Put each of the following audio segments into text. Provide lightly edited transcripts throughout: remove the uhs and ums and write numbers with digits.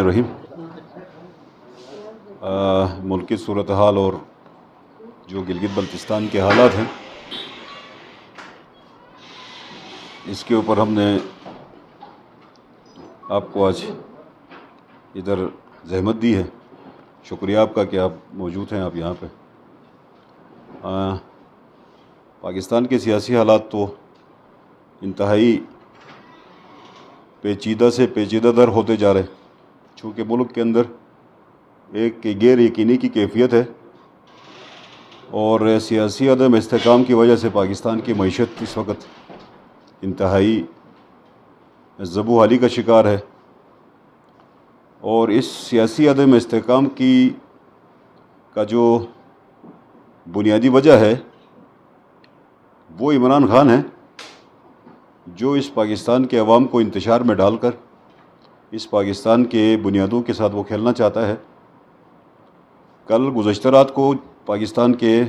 رحیم ملک کی صورتحال اور جو گلگت بلتستان کے حالات ہیں اس کے اوپر ہم نے آپ کو آج ادھر زحمت دی ہے. شکریہ آپ کا کہ آپ موجود ہیں, آپ یہاں پہ. پاکستان کے سیاسی حالات تو انتہائی پیچیدہ سے پیچیدہ در ہوتے جا رہے ہیں, چونکہ ملک کے اندر ایک غیر یقینی کی کیفیت ہے اور سیاسی عدم استحکام کی وجہ سے پاکستان کی معیشت اس وقت انتہائی زبوں حالی کا شکار ہے. اور اس سیاسی عدم استحکام کا جو بنیادی وجہ ہے وہ عمران خان ہے, جو اس پاکستان کے عوام کو انتشار میں ڈال کر اس پاکستان کے بنیادوں کے ساتھ وہ کھیلنا چاہتا ہے. کل گزشتہ رات کو پاکستان کے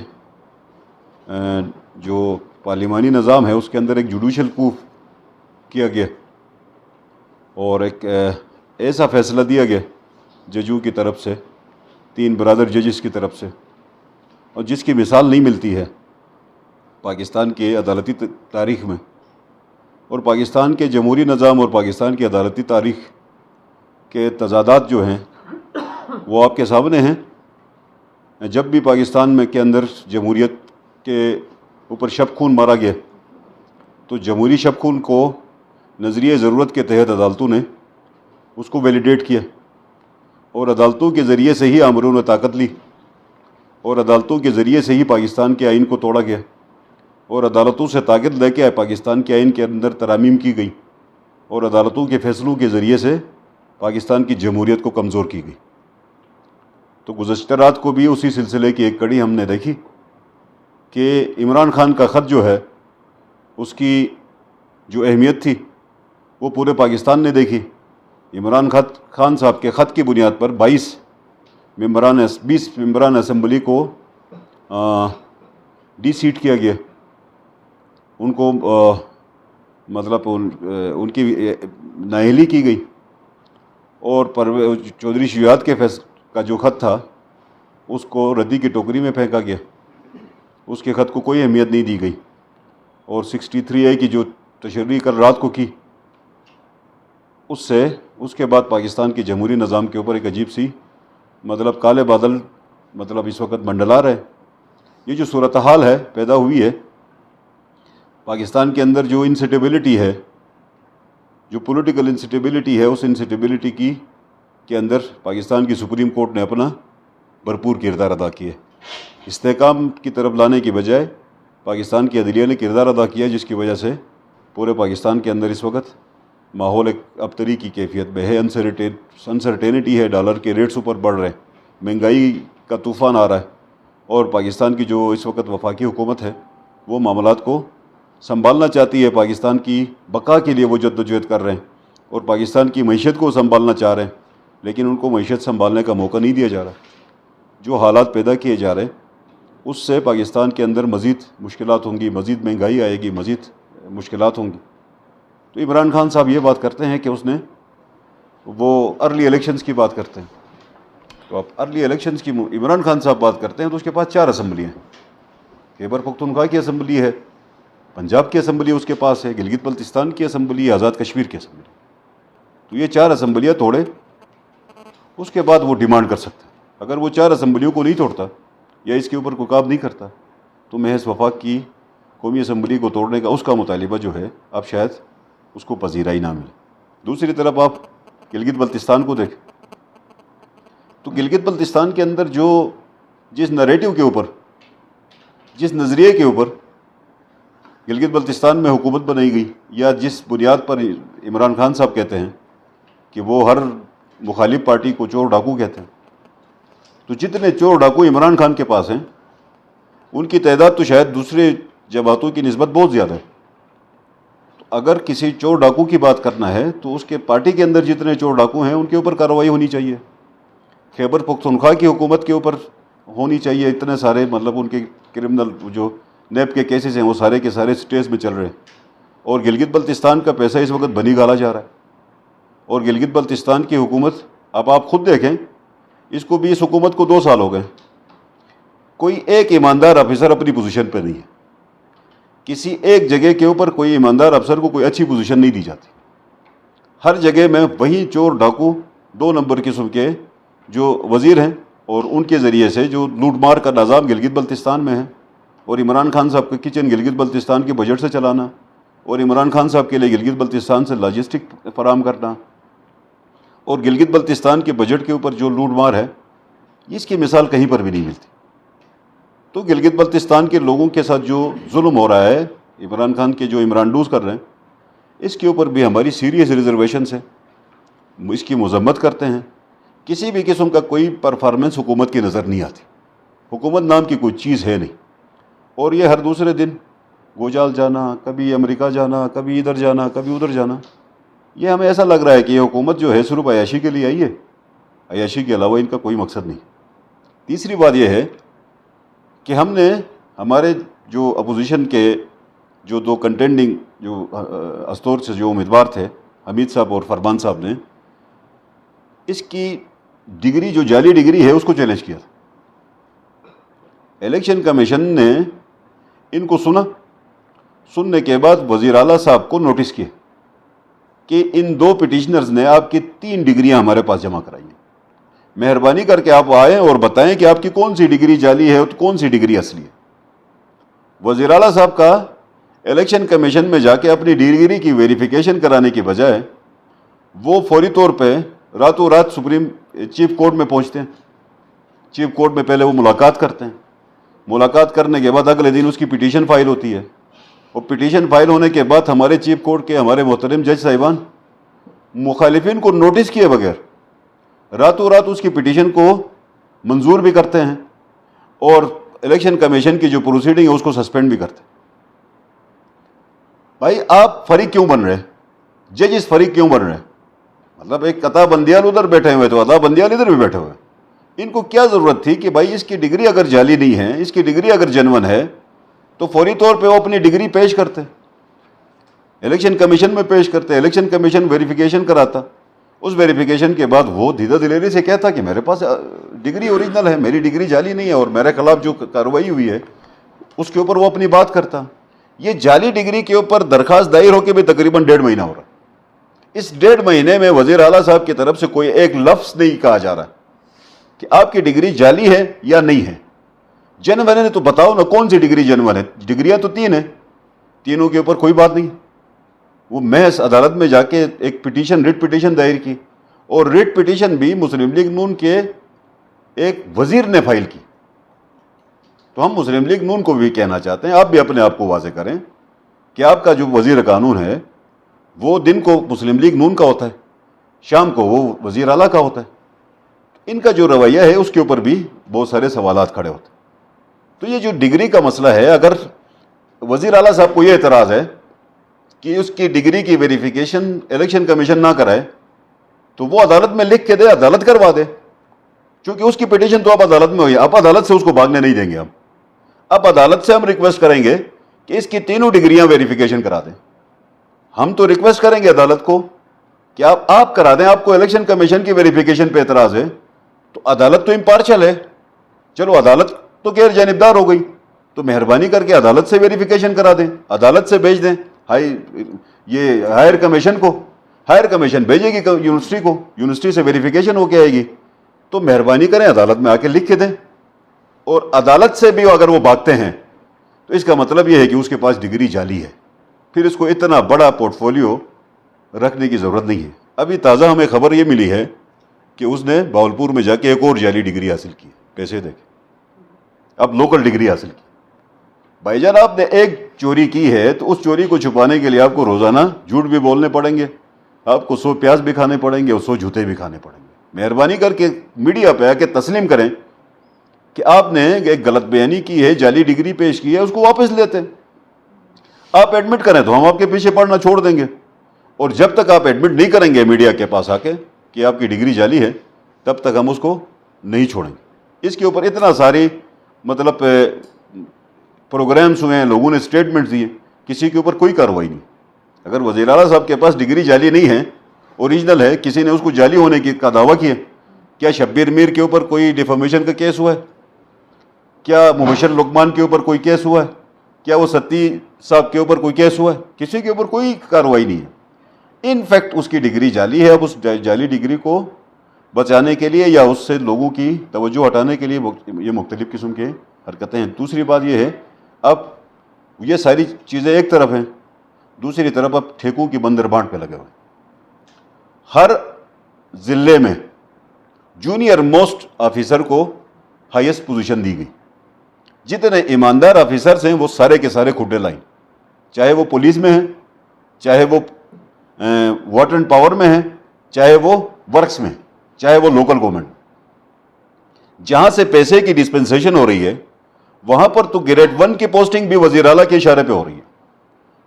جو پارلیمانی نظام ہے اس کے اندر ایک جوڈیشل کو کیا گیا اور ایک ایسا فیصلہ دیا گیا ججوں کی طرف سے, 3 برادر ججز کی طرف سے, اور جس کی مثال نہیں ملتی ہے پاکستان کے عدالتی تاریخ میں. اور پاکستان کے جمہوری نظام اور پاکستان کی عدالتی تاریخ کے تضادات جو ہیں وہ آپ کے سامنے ہیں. جب بھی پاکستان کے اندر جمہوریت کے اوپر شب خون مارا گیا تو جمہوری شب خون کو نظریہ ضرورت کے تحت عدالتوں نے اس کو ویلیڈیٹ کیا اور عدالتوں کے ذریعے سے ہی آمروں نے طاقت لی اور عدالتوں کے ذریعے سے ہی پاکستان کے آئین کو توڑا گیا اور عدالتوں سے طاقت لے کے پاکستان کے آئین کے اندر ترامیم کی گئی اور عدالتوں کے فیصلوں کے ذریعے سے پاکستان کی جمہوریت کو کمزور کی گئی. تو گزشتہ رات کو بھی اسی سلسلے کی ایک کڑی ہم نے دیکھی کہ عمران خان کا خط جو ہے اس کی جو اہمیت تھی وہ پورے پاکستان نے دیکھی. عمران خان صاحب کے خط کی بنیاد پر 20 ممبران اسمبلی کو ڈی سیٹ کیا گیا, ان کو مطلب ان کی نااہلی کی گئی اور چودھری شجاعت کا جو خط تھا اس کو ردی کی ٹوکری میں پھینکا گیا, اس کے خط کو کوئی اہمیت نہیں دی گئی. اور 63A کی جو تشریح کل رات کو کی اس کے بعد پاکستان کے جمہوری نظام کے اوپر ایک عجیب سی مطلب کالے بادل مطلب اس وقت منڈلا رہے. یہ جو صورتحال ہے پیدا ہوئی ہے پاکستان کے اندر, جو انسٹیبلٹی ہے, جو پولیٹیکل انسٹیبلٹی ہے, اس انسٹیبلٹی کے اندر پاکستان کی سپریم کورٹ نے اپنا بھرپور کردار ادا کیا. استحکام کی طرف لانے کی بجائے پاکستان کی عدلیہ نے کردار ادا کیا, جس کی وجہ سے پورے پاکستان کے اندر اس وقت ماحول ایک ابتری کی کیفیت میں ہے. انسرٹینٹی ہے, ڈالر کے ریٹس اوپر بڑھ رہے ہیں, مہنگائی کا طوفان آ رہا ہے اور پاکستان کی جو اس وقت وفاقی حکومت ہے وہ معاملات کو سنبھالنا چاہتی ہے. پاکستان کی بقا کے لیے وہ جدوجہد کر رہے ہیں اور پاکستان کی معیشت کو سنبھالنا چاہ رہے ہیں, لیکن ان کو معیشت سنبھالنے کا موقع نہیں دیا جا رہا. جو حالات پیدا کیے جا رہے ہیں اس سے پاکستان کے اندر مزید مشکلات ہوں گی, مزید مہنگائی آئے گی, مزید مشکلات ہوں گی. تو عمران خان صاحب یہ بات کرتے ہیں کہ وہ ارلی الیکشنز کی بات کرتے ہیں. تو اب ارلی الیکشنز کی عمران خان صاحب بات کرتے ہیں تو اس کے پاس 4 اسمبلیاں ہیں. خیبر پختونخوا کی اسمبلی ہے, پنجاب کی اسمبلی اس کے پاس ہے, گلگت بلتستان کی اسمبلی ہے, آزاد کشمیر کی اسمبلی. تو یہ 4 اسمبلیاں توڑے, اس کے بعد وہ ڈیمانڈ کر سکتا ہے. اگر وہ 4 اسمبلیوں کو نہیں توڑتا یا اس کے اوپر کوئی کام نہیں کرتا تو محض وفاق کی قومی اسمبلی کو توڑنے کا اس کا مطالبہ جو ہے اب شاید اس کو پذیرائی نہ ملے. دوسری طرف آپ گلگت بلتستان کو دیکھیں تو گلگت بلتستان کے اندر جس نریٹو کے اوپر, جس نظریے کے اوپر گلگت بلتستان میں حکومت بنائی گئی, یا جس بنیاد پر عمران خان صاحب کہتے ہیں کہ وہ ہر مخالف پارٹی کو چور ڈاکو کہتے ہیں, تو جتنے چور ڈاکو عمران خان کے پاس ہیں ان کی تعداد تو شاید دوسرے جماعتوں کی نسبت بہت زیادہ ہے. تو اگر کسی چور ڈاکو کی بات کرنا ہے تو اس کے پارٹی کے اندر جتنے چور ڈاکو ہیں ان کے اوپر کارروائی ہونی چاہیے. خیبر پختونخوا کی حکومت کے اوپر ہونی چاہیے. اتنے سارے مطلب ان کے کرمنل جو نیب کے کیسز ہیں وہ سارے کے سارے سٹیز میں چل رہے ہیں, اور گلگت بلتستان کا پیسہ اس وقت بنی گالا جا رہا ہے, اور گلگت بلتستان کی حکومت اب آپ خود دیکھیں، اس کو بھی اس حکومت کو 2 سال ہو گئے، کوئی ایک ایماندار آفیسر اپنی پوزیشن پہ نہیں ہے، کسی ایک جگہ کے اوپر کوئی ایماندار افسر کو کوئی اچھی پوزیشن نہیں دی جاتی، ہر جگہ میں وہی چور ڈاکو 2 نمبر قسم کے جو وزیر ہیں، اور ان کے ذریعے سے جو لوٹ مار کا نظام گلگت بلتستان میں ہے، اور عمران خان صاحب کا کچن گلگت بلتستان کے بجٹ سے چلانا، اور عمران خان صاحب کے لیے گلگت بلتستان سے لاجسٹک فراہم کرنا، اور گلگت بلتستان کے بجٹ کے اوپر جو لوٹ مار ہے، اس کی مثال کہیں پر بھی نہیں ملتی۔ تو گلگت بلتستان کے لوگوں کے ساتھ جو ظلم ہو رہا ہے، عمران خان کے جو عمران ڈوز کر رہے ہیں، اس کے اوپر بھی ہماری سیریس ریزرویشنس ہے، اس کی مذمت کرتے ہیں۔ کسی بھی قسم کا کوئی پرفارمنس حکومت کی نظر نہیں آتی، حکومت نام کی کوئی چیز ہے نہیں، اور یہ ہر دوسرے دن گوجال جانا، کبھی امریکہ جانا، کبھی ادھر جانا، کبھی ادھر جانا، یہ ہمیں ایسا لگ رہا ہے کہ یہ حکومت جو ہے صرف عیاشی کے لیے آئی ہے، عیاشی کے علاوہ ان کا کوئی مقصد نہیں۔ تیسری بات یہ ہے کہ ہم نے ہمارے جو اپوزیشن کے جو 2 کنٹینڈنگ جو استور سے جو امیدوار تھے، حمید صاحب اور فرمان صاحب نے اس کی ڈگری جو جعلی ڈگری ہے اس کو چیلنج کیا تھا۔ الیکشن کمیشن نے ان کو سننے کے بعد وزیر اعلیٰ صاحب کو نوٹس کیا کہ ان 2 پٹیشنرز نے آپ کی 3 ڈگریاں ہمارے پاس جمع کرائی ہیں، مہربانی کر کے آپ آئیں اور بتائیں کہ آپ کی کون سی ڈگری جعلی ہے اور کون سی ڈگری اصلی ہے۔ وزیر اعلیٰ صاحب کا الیکشن کمیشن میں جا کے اپنی ڈگری کی ویریفیکیشن کرانے کی بجائے وہ فوری طور پہ راتوں رات سپریم چیف کورٹ میں پہنچتے ہیں، چیف کورٹ میں پہلے وہ ملاقات کرتے ہیں، ملاقات کرنے کے بعد اگلے دن اس کی پٹیشن فائل ہوتی ہے، اور پٹیشن فائل ہونے کے بعد ہمارے چیف کورٹ کے ہمارے محترم جج صاحبان مخالفین کو نوٹس کیے بغیر راتوں رات اس کی پٹیشن کو منظور بھی کرتے ہیں، اور الیکشن کمیشن کی جو پروسیڈنگ ہے اس کو سسپینڈ بھی کرتے ہیں۔ بھائی آپ فریق کیوں بن رہے؟ ججز فریق کیوں بن رہے؟ مطلب ایک قطع بندیال ادھر بیٹھے ہوئے تو قطع بندیال ادھر بھی بیٹھے ہوئے، ان کو کیا ضرورت تھی کہ بھائی اس کی ڈگری اگر جعلی نہیں ہے، اس کی ڈگری اگر جنون ہے تو فوری طور پہ وہ اپنی ڈگری پیش کرتے، الیکشن کمیشن میں پیش کرتے، الیکشن کمیشن ویریفیکیشن کراتا، اس ویریفیکیشن کے بعد وہ دیدہ دلیری سے کہتا کہ میرے پاس ڈگری اوریجنل ہے، میری ڈگری جعلی نہیں ہے، اور میرے خلاف جو کارروائی ہوئی ہے اس کے اوپر وہ اپنی بات کرتا۔ یہ جعلی ڈگری کے اوپر درخواست دائر ہو کے بھی تقریباً 1.5 مہینہ ہو رہا، اس 1.5 مہینے میں وزیر اعلیٰ صاحب کی طرف سے کوئی ایک لفظ نہیں کہا جا رہا کہ آپ کی ڈگری جعلی ہے یا نہیں ہے، جنون ہے تو بتاؤ نا کون سی ڈگری جنون ہے۔ ڈگریاں تو 3 ہیں، تینوں کے اوپر کوئی بات نہیں۔ وہ محض عدالت میں جا کے ایک پٹیشن، ریٹ پٹیشن دائر کی، اور ریٹ پٹیشن بھی مسلم لیگ نون کے ایک وزیر نے فائل کی۔ تو ہم مسلم لیگ نون کو بھی کہنا چاہتے ہیں، آپ بھی اپنے آپ کو واضح کریں کہ آپ کا جو وزیر قانون ہے وہ دن کو مسلم لیگ نون کا ہوتا ہے، شام کو وہ وزیر اعلیٰ کا ہوتا ہے۔ ان کا جو رویہ ہے اس کے اوپر بھی بہت سارے سوالات کھڑے ہوتے ہیں۔ تو یہ جو ڈگری کا مسئلہ ہے، اگر وزیر اعلیٰ صاحب کو یہ اعتراض ہے کہ اس کی ڈگری کی ویریفیکیشن الیکشن کمیشن نہ کرائے تو وہ عدالت میں لکھ کے دے، عدالت کروا دے، چونکہ اس کی پٹیشن تو اب عدالت میں ہوئی، اب عدالت سے اس کو بھاگنے نہیں دیں گے۔ اب عدالت سے ہم ریکویسٹ کریں گے کہ اس کی 3 ڈگریاں ویریفیکیشن کرا دیں۔ ہم تو ریکویسٹ کریں گے عدالت کو کہ آپ کرا دیں، آپ کو الیکشن کمیشن کی ویریفیکیشن پہ اعتراض ہے تو عدالت تو امپارشل ہے، چلو عدالت تو غیر جانبدار ہو گئی، تو مہربانی کر کے عدالت سے ویریفیکیشن کرا دیں، عدالت سے بھیج دیں یہ ہائر کمیشن کو، ہائر کمیشن بھیجے گی یونیورسٹی کو، یونیورسٹی سے ویریفیکیشن ہو کے آئے گی، تو مہربانی کریں عدالت میں آ کے لکھ کے دیں۔ اور عدالت سے بھی اگر وہ بھاگتے ہیں تو اس کا مطلب یہ ہے کہ اس کے پاس ڈگری جعلی ہے، پھر اس کو اتنا بڑا پورٹ فولیو رکھنے کی ضرورت نہیں ہے۔ ابھی تازہ ہمیں خبر یہ ملی ہے کہ اس نے باولپور میں جا کے ایک اور جعلی ڈگری حاصل کی، پیسے دے کے اب لوکل ڈگری حاصل کی۔ بھائی جان آپ نے ایک چوری کی ہے تو اس چوری کو چھپانے کے لیے آپ کو روزانہ جھوٹ بھی بولنے پڑیں گے، آپ کو 100 پیاز بھی کھانے پڑیں گے اور 100 جوتے بھی کھانے پڑیں گے۔ مہربانی کر کے میڈیا پہ آ کے تسلیم کریں کہ آپ نے ایک غلط بیانی کی ہے، جعلی ڈگری پیش کی ہے، اس کو واپس لیتے ہیں۔ آپ ایڈمٹ کریں تو ہم آپ کے پیچھے پڑنا چھوڑ دیں گے، اور جب تک آپ ایڈمٹ نہیں کریں گے میڈیا کے پاس آ کے کہ آپ کی ڈگری جعلی ہے، تب تک ہم اس کو نہیں چھوڑیں گے۔ اس کے اوپر اتنا ساری مطلب پروگرامز ہوئے ہیں، لوگوں نے سٹیٹمنٹس دیے، کسی کے اوپر کوئی کارروائی نہیں۔ اگر وزیر اعلیٰ صاحب کے پاس ڈگری جعلی نہیں ہے، اوریجنل ہے، کسی نے اس کو جعلی ہونے کا دعویٰ کیا کیا شبیر میر کے اوپر کوئی ڈیفامیشن کا کیس ہوا ہے؟ کیا مبشر لقمان کے اوپر کوئی کیس ہوا ہے؟ کیا وہ ستی صاحب کے اوپر کوئی کیس ہوا ہے؟ کسی کے اوپر کوئی کارروائی نہیں ہے. ان فیکٹ اس کی ڈگری جعلی ہے. اب اس جعلی ڈگری کو بچانے کے لیے یا اس سے لوگوں کی توجہ ہٹانے کے لیے یہ مختلف قسم کے حرکتیں ہیں. دوسری بات یہ ہے، اب یہ ساری چیزیں ایک طرف ہیں، دوسری طرف اب ٹھیکوں کی بندر بانٹ پہ لگے ہوئے. ہر ضلع میں جونیئر موسٹ آفیسر کو ہائیسٹ پوزیشن دی گئی. جتنے ایماندار آفیسرس ہیں وہ سارے کے سارے کھڈے لائیں، چاہے وہ پولیس میں ہیں، چاہے وہ واٹر اینڈ پاور میں ہیں، چاہے وہ ورکس میں، چاہے وہ لوکل گورنمنٹ. جہاں سے پیسے کی ڈسپنسیشن ہو رہی ہے وہاں پر تو گریڈ 1 کی پوسٹنگ بھی وزیر اعلیٰ کے اشارے پہ ہو رہی ہے.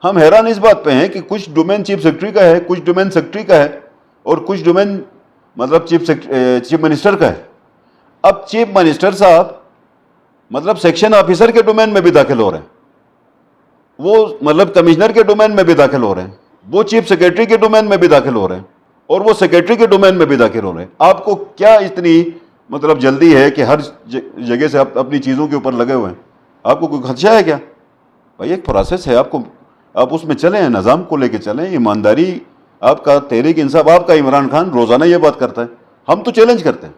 ہم حیران اس بات پہ ہیں کہ کچھ ڈومین چیف سیکرٹری کا ہے، کچھ ڈومین سیکرٹری کا ہے، اور کچھ ڈومین مطلب چیف منسٹر کا ہے. اب چیف منسٹر صاحب مطلب سیکشن آفیسر کے ڈومین میں بھی داخل ہو رہے ہیں، وہ مطلب کمشنر کے ڈومین میں بھی داخل ہو رہے ہیں، وہ چیف سیکرٹری کے ڈومین میں بھی داخل ہو رہے ہیں، اور وہ سیکرٹری کے ڈومین میں بھی داخل ہو رہے ہیں. آپ کو کیا اتنی مطلب جلدی ہے کہ ہر جگہ سے آپ اپنی چیزوں کے اوپر لگے ہوئے ہیں؟ آپ کو کوئی خدشہ ہے کیا؟ بھائی ایک پروسیس ہے، آپ اس میں چلیں، نظام کو لے کے چلیں، ایمانداری. آپ کا تحریک انصاف، آپ کا عمران خان روزانہ یہ بات کرتا ہے. ہم تو چیلنج کرتے ہیں.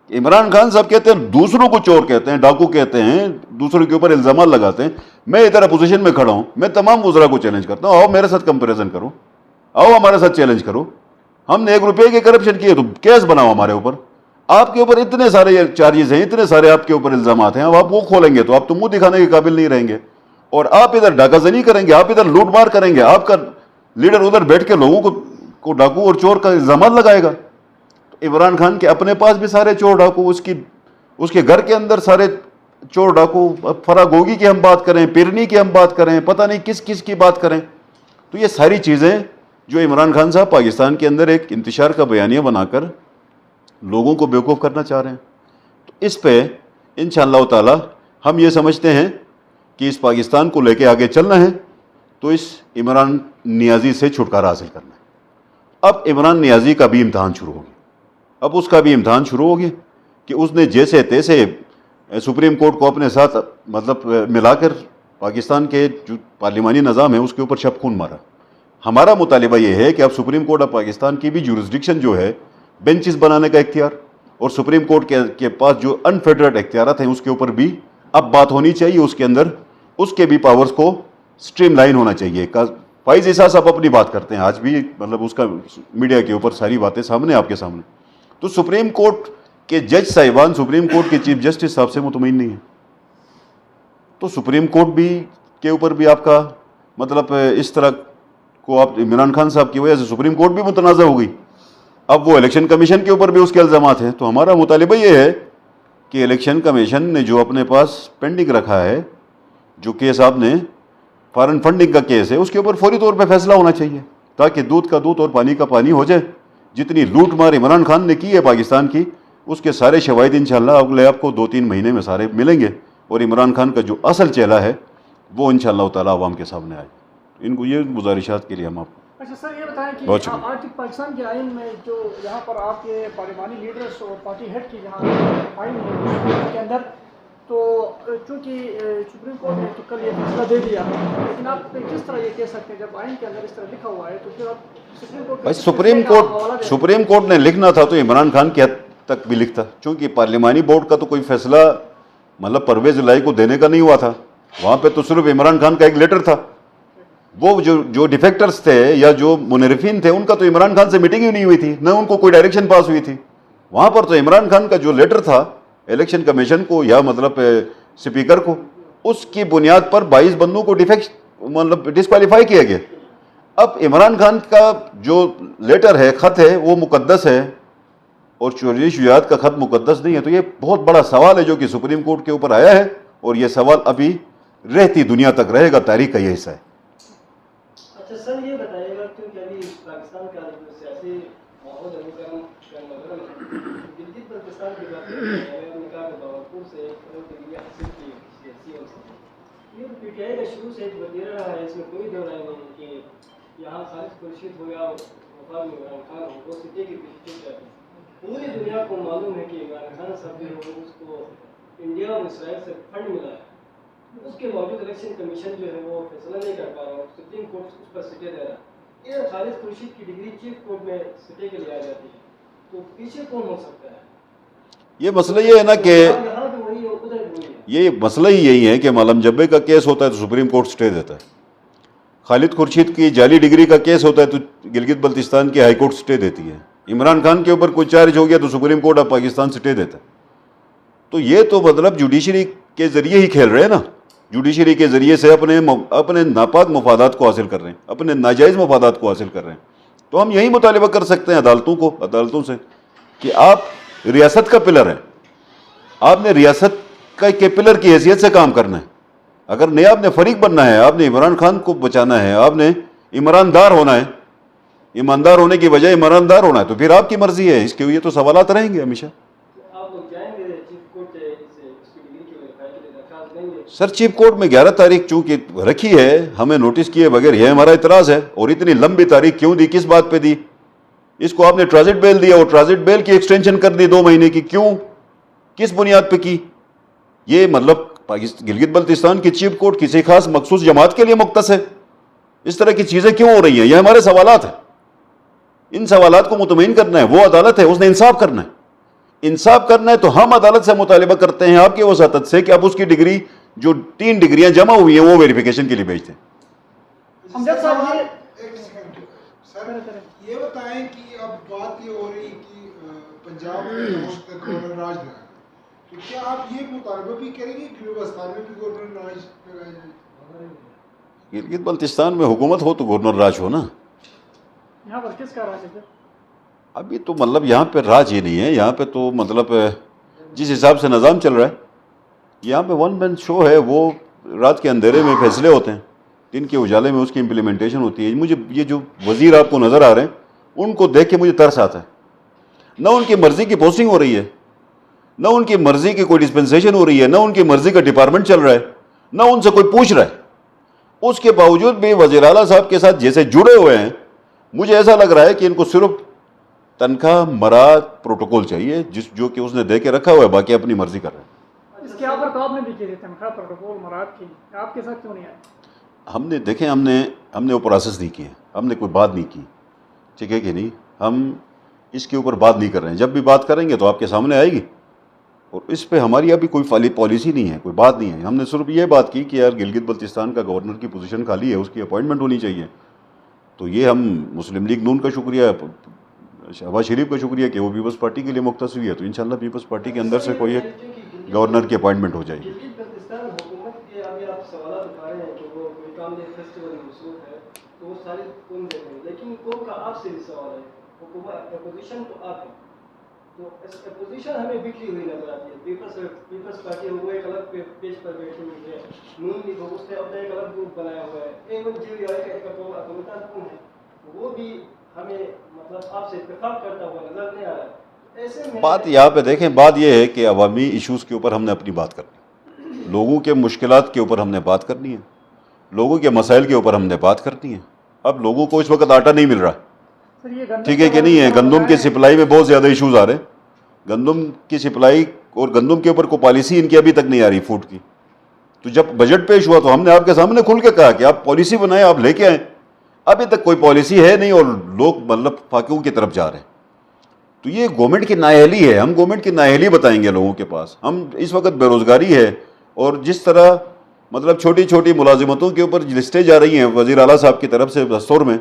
عمران خان صاحب کہتے ہیں دوسروں کو چور کہتے ہیں، ڈاکو کہتے ہیں، دوسروں کے اوپر الزامات لگاتے ہیں. میں ادھر اپوزیشن میں کھڑا ہوں، میں تمام وزراء کو چیلنج کرتا ہوں، آؤ میرے ساتھ کمپیریزن کرو، آؤ ہمارے ساتھ چیلنج کرو. ہم نے 1 روپے کے کرپشن کیے تو کیس بناؤ ہمارے اوپر. آپ کے اوپر اتنے سارے چارجز ہیں، اتنے سارے آپ کے اوپر الزامات ہیں. اب آپ وہ کھولیں گے تو آپ تو منہ دکھانے کے قابل نہیں رہیں گے، اور آپ ادھر ڈاکہ زنی کریں گے، آپ ادھر لوٹ مار کریں گے. آپ کا لیڈر ادھر بیٹھ کے لوگوں کو ڈاکو اور چور کا الزامات لگائے گا. تو عمران خان کے اپنے پاس بھی سارے چور ڈاکو، اس کے گھر کے اندر سارے چور ڈاکو. فراگوگی کی ہم بات کریں، پیرنی کی ہم بات کریں، پتہ نہیں کس کس کی بات کریں. تو یہ ساری چیزیں جو عمران خان صاحب پاکستان کے اندر ایک انتشار کا بیانیہ بنا کر لوگوں کو بیوقوف کرنا چاہ رہے ہیں. تو اس پہ انشاءاللہ تعالی ہم یہ سمجھتے ہیں کہ اس پاکستان کو لے کے آگے چلنا ہے تو اس عمران نیازی سے چھٹکارا حاصل کرنا ہے. اب عمران نیازی کا بھی امتحان شروع ہو گیا. اب اس کا بھی امتحان شروع ہو گیا کہ اس نے جیسے تیسے سپریم کورٹ کو اپنے ساتھ مطلب ملا کر پاکستان کے جو پارلیمانی نظام ہے اس کے اوپر شب خون مارا. ہمارا مطالبہ یہ ہے کہ اب سپریم کورٹ آف پاکستان کی بھی جورسڈکشن جو ہے، بینچز بنانے کا اختیار، اور سپریم کورٹ کے پاس جو انفیڈرل اختیارات ہیں اس کے اوپر بھی اب بات ہونی چاہیے. اس کے اندر اس کے بھی پاورز کو سٹریم لائن ہونا چاہیے. فائز عیسیٰ صاحب اپنی بات کرتے ہیں، آج بھی مطلب اس کا میڈیا کے اوپر ساری باتیں سامنے آپ کے سامنے. تو سپریم کورٹ کے جج صاحبان سپریم کورٹ کے چیف جسٹس صاحب سے مطمئن نہیں ہیں. تو سپریم کورٹ بھی کے اوپر بھی آپ کا مطلب اس طرح کو آپ عمران خان صاحب کی وجہ سے سپریم کورٹ بھی متنازع ہو گئی. اب وہ الیکشن کمیشن کے اوپر بھی اس کے الزامات ہیں. تو ہمارا مطالبہ یہ ہے کہ الیکشن کمیشن نے جو اپنے پاس پینڈنگ رکھا ہے، جو کیس آپ نے فارن فنڈنگ کا کیس ہے، اس کے اوپر فوری طور پہ فیصلہ ہونا چاہیے تاکہ دودھ کا دودھ اور پانی کا پانی ہو جائے. جتنی لوٹ مار عمران خان نے کی ہے پاکستان کی، اس کے سارے شواہد انشاءاللہ اگلے آپ کو 2-3 مہینے میں سارے ملیں گے، اور عمران خان کا جو اصل چہرہ ہے وہ انشاءاللہ تعالیٰ عوام کے سامنے آئے. ان کو یہ گزارشات کے لیے ہم آپ کو. اچھا سر، یہ بتائیں کہ آج پاکستان کے آئین میں جو یہاں پر آپ کے پارلیمانی لیڈرس اور پارٹی ہیڈ کی جہاں آئین ہے کے اندر، تو چونکہ سپریم کورٹ نے تو کل یہ فیصلہ دے دیا، لیکن آپ کس طرح یہ کہہ سکتے ہیں جب آئین کے اندر اس طرح لکھا ہوا ہے تو پھر آپ سپریم کورٹ نے لکھنا تھا تو عمران خان کی حد تک بھی لکھتا، چونکہ پارلیمانی بورڈ کا تو کوئی فیصلہ مطلب پرویز الہی کو دینے کا نہیں ہوا تھا. وہاں پہ تو صرف عمران خان کا ایک لیٹر تھا. وہ جو ڈیفیکٹرز تھے یا جو منحرفین تھے ان کا تو عمران خان سے میٹنگ ہی نہیں ہوئی تھی، نہ ان کو کوئی ڈائریکشن پاس ہوئی تھی. وہاں پر تو عمران خان کا جو لیٹر تھا الیکشن کمیشن کو یا مطلب اسپیکر کو، اس کی بنیاد پر 22 بندوں کو مطلب ڈسکوالیفائی کیا گیا. اب عمران خان کا جو لیٹر ہے، خط ہے، وہ مقدس ہے، اور چوری شجاعت کا خط مقدس نہیں ہے. تو یہ بہت بڑا سوال ہے جو کہ سپریم کورٹ کے اوپر آیا ہے، اور یہ سوال ابھی رہتی دنیا تک رہے گا. تاریخ کا یہ حصہ ہے. اچھا سر، یہ بتائیے گا کیونکہ ابھی پاکستان کا جو سیاسی ماحول ہے وہ گلگت بلتستان کی بات کرتے ہیں، ہم نے کہا کہ باورپور سے حاصل کی سیاسی اور یہ پی ٹی آئی کا شروع سے ایک وزیر رہا ہے، اس میں کوئی دو رائے نہیں کہ یہاں خالد خورشید ہو یا وفاق عمران خان ہو، وہ سٹے کی پیچھے جاتے ہیں. پوری دنیا دنیا کو معلوم ہے کہ عمران خان صاحب جو ہے اس کو انڈیا اور اسرائیل سے فنڈ ملا ہے، اس کے باوجود الیکشن کمیشن جو ہے وہ فیصلہ نہیں کر پا رہا، سپریم کورٹ اس پر سٹے دے رہا ہے۔ یہ خالد خورشید کی ڈگری چیف کورٹ میں سٹے کے لیے آ جاتی ہے، تو پیچھے کون ہو سکتا ہے؟ یہ مسئلہ یہ ہے نا کہ یہاں بھی وہی ہے، ادھر بھی وہی ہے۔ یہ مسئلہ ہی یہی ہے کہ معلم جبے کا کیس ہوتا ہے تو سپریم کورٹ سٹے دیتا ہے، خالد خورشید کی جعلی ڈگری کا کیس ہوتا ہے تو گلگت بلتستان کی ہائی کورٹ سٹے دیتی ہے، عمران خان کے اوپر کوئی چارج ہو گیا تو سپریم کورٹ آف پاکستان سٹے دیتا ہے۔ تو یہ تو مطلب جوڈیشری کے ذریعے ہی کھیل رہے ہیں نا، جوڈیشری کے ذریعے سے اپنے ناپاک مفادات کو حاصل کر رہے ہیں، اپنے ناجائز مفادات کو حاصل کر رہے ہیں۔ تو ہم یہی مطالبہ کر سکتے ہیں عدالتوں سے کہ آپ ریاست کا پلر ہیں، آپ نے ریاست کے پلر کی حیثیت سے کام کرنا ہے۔ اگر نہیں آپ نے فریق بننا ہے، آپ نے عمران خان کو بچانا ہے، آپ نے ایماندار ہونا ہے، ایماندار ہونے کی بجائے ایماندار ہونا ہے، تو پھر آپ کی مرضی ہے، اس کے لیے تو سوالات رہیں گے ہمیشہ۔ آپ لوگ جائیں گے چیف کورٹ سے اس کی ڈگری کی ویریفائی کے لیے درخواست دیں گے؟ سر چیف کورٹ میں 11 تاریخ چونکہ رکھی ہے، ہمیں نوٹس کیے بغیر، یہ ہمارا اعتراض ہے۔ اور اتنی لمبی تاریخ کیوں دی، کس بات پہ دی؟ اس کو آپ نے ٹرانزٹ بیل دیا اور ٹرانزٹ بیل کی ایکسٹینشن کر دی 2 مہینے کی، کیوں؟ کس بنیاد پہ کی؟ یہ مطلب گلگت بلتستان کی چیف کورٹ کسی خاص مخصوص جماعت کے لیے مختص ہے؟ اس طرح کی چیزیں کیوں ہو رہی ہیں؟ یہ ہمارے سوالات ہیں، ان سوالات کو مطمئن کرنا ہے۔ وہ عدالت ہے، اس نے انصاف کرنا ہے، انصاف کرنا ہے۔ تو ہم عدالت سے مطالبہ کرتے ہیں آپ کی وساطت سے کہ آپ اس کی ڈگری، جو 3 ڈگریاں جمع ہوئی ہیں، وہ ویریفیکیشن کے لیے بھیج دیں۔ امجد صاحب ایک سیکنڈ سر، یہ بتائیں کہ اب بات یہ ہو رہی کہ پنجاب میں گورنر راج لگا، تو کیا آپ یہ مطالبہ بھی کریں گے کہ بلوچستان میں بھی گورنر راج لگایا جائے؟ گلگت بلتستان میں حکومت ہو تو گورنر راج ہو نا۔ یہاں پر کس کا راج ہے؟ ابھی تو مطلب یہاں پہ راج ہی نہیں ہے، یہاں پہ تو مطلب جس حساب سے نظام چل رہا ہے، یہاں پہ ون مین شو ہے، وہ رات کے اندھیرے میں فیصلے ہوتے ہیں، دن کے اجالے میں اس کی امپلیمنٹیشن ہوتی ہے۔ مجھے یہ جو وزیر آپ کو نظر آ رہے ہیں، ان کو دیکھ کے مجھے ترس آتا ہے۔ نہ ان کی مرضی کی پوسٹنگ ہو رہی ہے، نہ ان کی مرضی کی کوئی ڈسپنسیشن ہو رہی ہے، نہ ان کی مرضی کا ڈپارٹمنٹ چل رہا ہے، نہ ان سے کوئی پوچھ رہا ہے۔ اس کے باوجود بھی وزیر اعلیٰ صاحب کے ساتھ جیسے جڑے ہوئے ہیں، مجھے ایسا لگ رہا ہے کہ ان کو صرف تنخواہ مراد پروٹوکول چاہیے، جو کہ اس نے دے کے رکھا ہوا ہے، باقی اپنی مرضی کر رہے ہیں۔ اس کے اوپر تو آپ نے بھی کی تھی تنخواہ پروٹوکول مراد کی، آپ کے ساتھ کیوں نہیں آئے؟ ہم نے دیکھیں، ہم نے وہ پروسیس نہیں کیے، ہم نے کوئی بات نہیں کی، ٹھیک ہے کہ نہیں؟ ہم اس کے اوپر بات نہیں کر رہے ہیں، جب بھی بات کریں گے تو آپ کے سامنے آئے گی، اور اس پہ ہماری ابھی کوئی پالیسی نہیں ہے، کوئی بات نہیں ہے۔ ہم نے صرف یہ بات کی کہ یار گلگت بلتستان کا گورنر کی پوزیشن خالی ہے، اس کی اپوائنٹمنٹ ہونی چاہیے۔ تو یہ ہم مسلم لیگ نون کا شکریہ، شہباز شریف کا شکریہ کہ وہ پیپلز پارٹی کے لیے مختص ہوئی ہے، تو انشاءاللہ پیپلز پارٹی کے اندر سے کوئی ایک گورنر کی اپوائنٹمنٹ ہو جائے گی۔ گلگت بلتستان حکومت کے ابھی آپ سوالات اٹھا رہے ہیں کہ وہ کوئی کام دے فیسٹیول مصروف ہے، تو وہ سارے کون دے رہے ہیں، لیکن قوم کا آپ سے بھی سوال ہے، حکومت اپوزیشن تو آپ ہیں، تو اپوزیشن ہمیں بکھری ہوئی نظر آتی ہے۔ پیپلز پارٹی وہ ایک الگ پیج پر بیٹھی ہوئی ہے، نون لیگ اس نے اپنا ایک الگ گروپ بنایا ہوا ہے، ایون جی آئی کا ایک اکمیٹان کون ہے، وہ بھی ہمیں مطلب آپ سے اتفاق کرتا ہوا نظر نہیں آ رہا ہے۔ ایسے میں بات یہاں پہ دیکھیں، بات یہ ہے کہ عوامی ایشوز کے اوپر ہم نے اپنی بات کرنی ہے، لوگوں کے مشکلات کے اوپر ہم نے بات کرنی ہے، لوگوں کے مسائل کے اوپر ہم نے بات کرنی ہے۔ اب لوگوں کو اس وقت آٹا نہیں مل رہا، سر یہ گندم ٹھیک ہے کہ نہیں ہے؟ گندم کی سپلائی میں بہت زیادہ ایشوز آ رہے ہیں، گندم کی سپلائی اور گندم کے اوپر کوئی پالیسی ان کی ابھی تک نہیں آ رہی فوڈ کی۔ تو جب بجٹ پیش ہوا تو ہم نے آپ کے سامنے کھل کے کہا کہ آپ پالیسی بنائیں، آپ لے کے آئیں۔ ابھی تک کوئی پالیسی ہے نہیں اور لوگ مطلب فاقوں کی طرف جا رہے ہیں۔ تو یہ گورنمنٹ کی نااہلی ہے، ہم گورنمنٹ کی نااہلی بتائیں گے لوگوں کے پاس۔ ہم اس وقت بے روزگاری ہے، اور جس طرح مطلب چھوٹی چھوٹی ملازمتوں کے اوپر لسٹیں جا رہی ہیں وزیر اعلیٰ صاحب کی طرف سے، دستور میں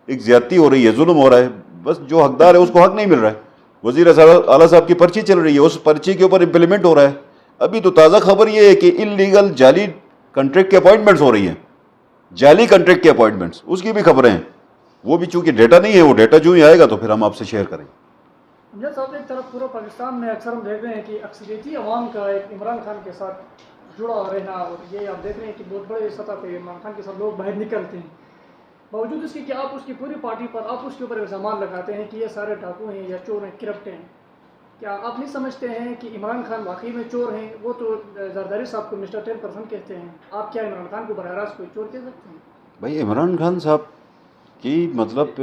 ایک زیادتی ہو رہی ہے، ظلم ہو رہا ہے، بس جو حقدار ہے اس کو حق نہیں مل رہا ہے۔ وزیر اعلیٰ صاحب کی پرچی چل رہی ہے، اس پرچی کے اوپر امپلیمنٹ ہو رہا ہے۔ ابھی تو تازہ خبر یہ ہے کہ انلیگل جعلی کنٹریکٹ کی اپوائنٹمنٹس ہو رہی ہیں، جعلی کنٹریکٹ کی اپوائنٹمنٹس، اس کی بھی خبریں ہیں۔ وہ بھی چونکہ ڈیٹا نہیں ہے، وہ ڈیٹا جو ہی آئے گا تو پھر ہم آپ سے شیئر کریں گے۔ امجد صاحب، ایک طرف پورا پاکستان میں اکثر ہم دیکھ رہے ہیں کہ اکثریتی عوام کا ایک عمران خان کے ساتھ جڑا رہنا، اور یہ آپ دیکھ رہے ہیں کہ بہت بڑے سطح پہ عمران خان کے ساتھ لوگ باہر نکلتے ہیں، باوجود اس کے کہ آپ اس کی پوری پارٹی پر آپ اس کے اوپر الزامات لگاتے ہیں کہ یہ سارے ڈاکو ہیں یا چور ہیں، کرپٹ ہیں۔ کیا آپ نہیں سمجھتے ہیں کہ عمران خان واقعی میں چور ہیں؟ وہ تو زرداری صاحب کو مسٹر 10% کہتے ہیں، آپ کیا عمران خان کو براہ راست کوئی چور کہہ سکتے ہیں؟ بھائی عمران خان صاحب کی مطلب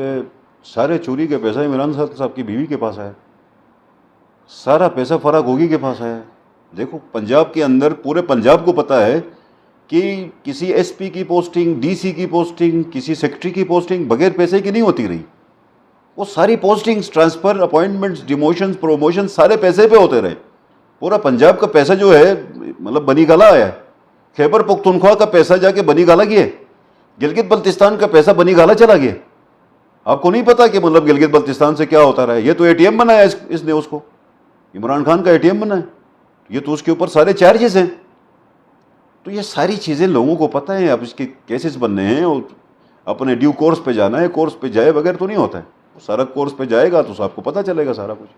سارے چوری کے پیسہ عمران خان صاحب کی بیوی کے پاس آیا، سارا پیسہ فراق ہوگی کے پاس آیا ہے. دیکھو پنجاب کے اندر پورے پنجاب کو پتہ ہے کہ کسی ایس پی کی پوسٹنگ، ڈی سی کی پوسٹنگ، کسی سیکٹری کی پوسٹنگ بغیر پیسے کی نہیں ہوتی رہی. وہ ساری پوسٹنگز، ٹرانسفر، اپوائنٹمنٹس، ڈیموشنز، پروموشن سارے پیسے پہ ہوتے رہے. پورا پنجاب کا پیسہ جو ہے مطلب بنی گالا آیا ہے. خیبر پختونخوا کا پیسہ جا کے بنی گالا گیا. گلگت بلتستان کا پیسہ بنی گالا چلا گیا. آپ کو نہیں پتا کہ مطلب گلگت بلتستان سے کیا ہوتا رہا ہے. یہ تو اے ٹی ایم بنایا اس نے، اس کو عمران خان کا اے ٹی ایم بنا ہے. یہ تو اس کے اوپر سارے چارجز ہیں. تو یہ ساری چیزیں لوگوں کو پتہ ہیں. اب اس کے کیسز بننے ہیں اور اپنے ڈیو کورس پہ جانا ہے. کورس پہ جائے بغیر تو نہیں ہوتا ہے. سارا کورس پہ جائے گا تو آپ کو پتہ چلے گا سارا کچھ.